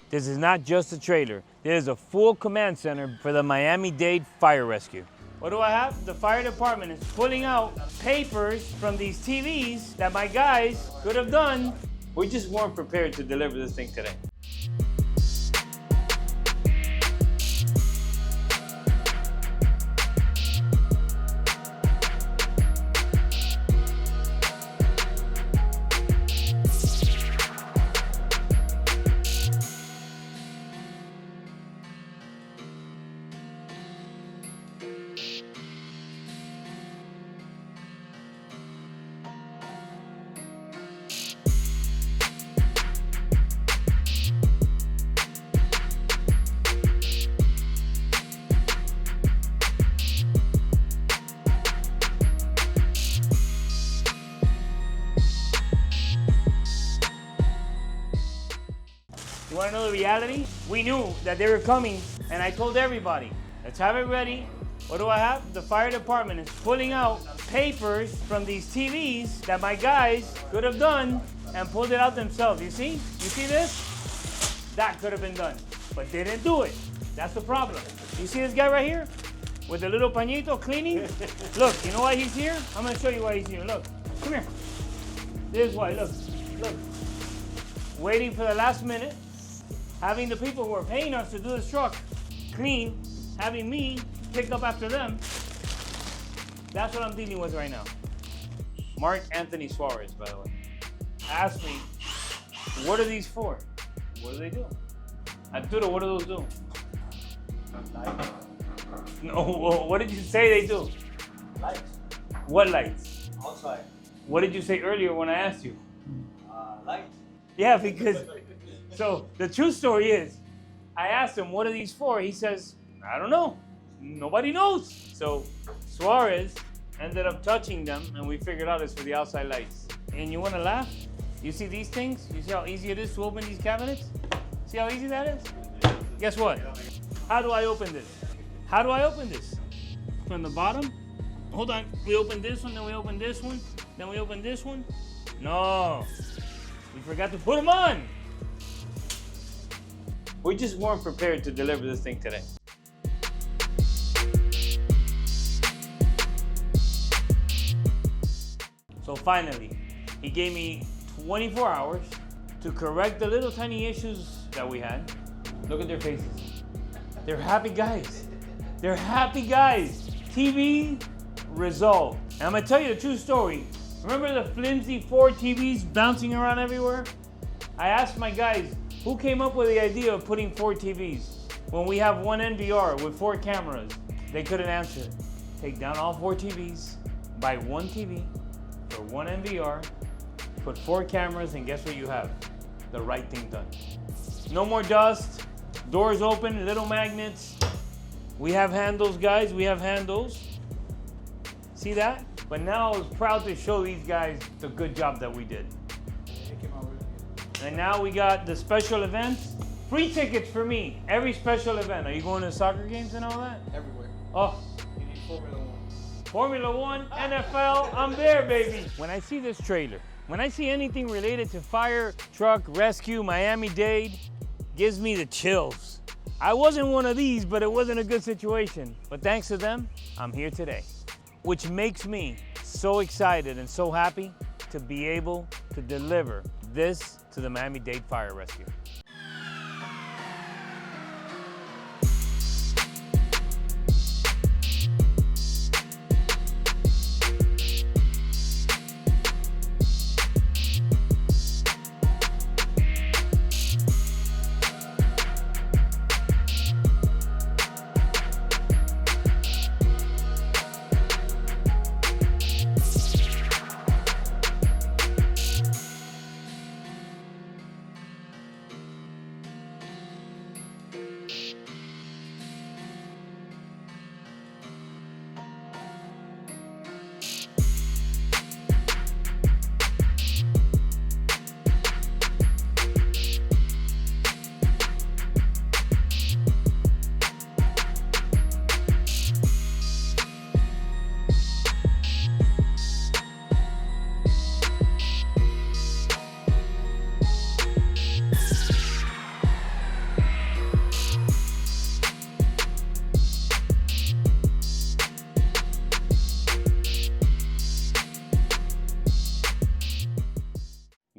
This is not just a trailer. This is a full command center for the Miami-Dade Fire Rescue. What do I have? The fire department is pulling out papers from these TVs that my guys could have done. We just weren't prepared to deliver this thing today. You want to know the reality? We knew that they were coming, and I told everybody, let's have it ready. What do I have? The fire department is pulling out papers from these TVs that my guys could have done and pulled it out themselves. You see? You see this? That could have been done, but they didn't do it. That's the problem. You see this guy right here with the little pañito cleaning? Look, you know why he's here? I'm going to show you why he's here. Look, come here. This is why. Look, look. Waiting for the last minute. Having the people who are paying us to do this truck clean, having me pick up after them. That's what I'm dealing with right now. Mark Anthony Suarez, by the way, asked me, what are these for? What do they do? Arturo, what do those do? Lights. No, what did you say they do? Lights. What lights? Outside. What did you say earlier when I asked you? Lights. Yeah, because, so the true story is, I asked him, what are these for? He says, I don't know. Nobody knows. So Suarez ended up touching them, and we figured out it's for the outside lights. And you want to laugh? You see these things? You see how easy it is to open these cabinets? See how easy that is? Guess what? How do I open this? How do I open this? From the bottom? Hold on. We open this one, then we open this one, then we open this one. No. We forgot to put them on. We just weren't prepared to deliver this thing today. So finally, he gave me 24 hours to correct the little tiny issues that we had. Look at their faces. They're happy guys. They're happy guys. TV resolved. And I'm gonna tell you a true story. Remember the flimsy 4 TVs bouncing around everywhere? I asked my guys, who came up with the idea of putting 4 TVs when we have one NVR with 4 cameras? They couldn't answer. Take down all 4 TVs, buy one TV for one NVR, put 4 cameras, and guess what you have? The right thing done. No more dust, doors open, little magnets. We have handles, guys, we have handles. See that? But now I was proud to show these guys the good job that we did. And now we got the special events. Free tickets for me, every special event. Are you going to soccer games and all that? Everywhere. Oh. You need Formula 1. Formula 1, NFL, I'm there, baby. When I see this trailer, when I see anything related to fire, truck, rescue, Miami-Dade, gives me the chills. I wasn't one of these, but it wasn't a good situation. But thanks to them, I'm here today, which makes me so excited and so happy to be able to deliver this to the Miami-Dade Fire Rescue.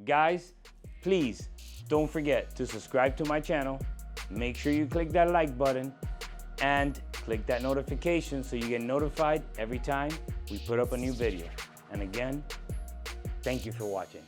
guys, please don't forget to subscribe to my channel. Make sure you click that like button and click that notification so you get notified every time we put up a new video. And again, thank you for watching.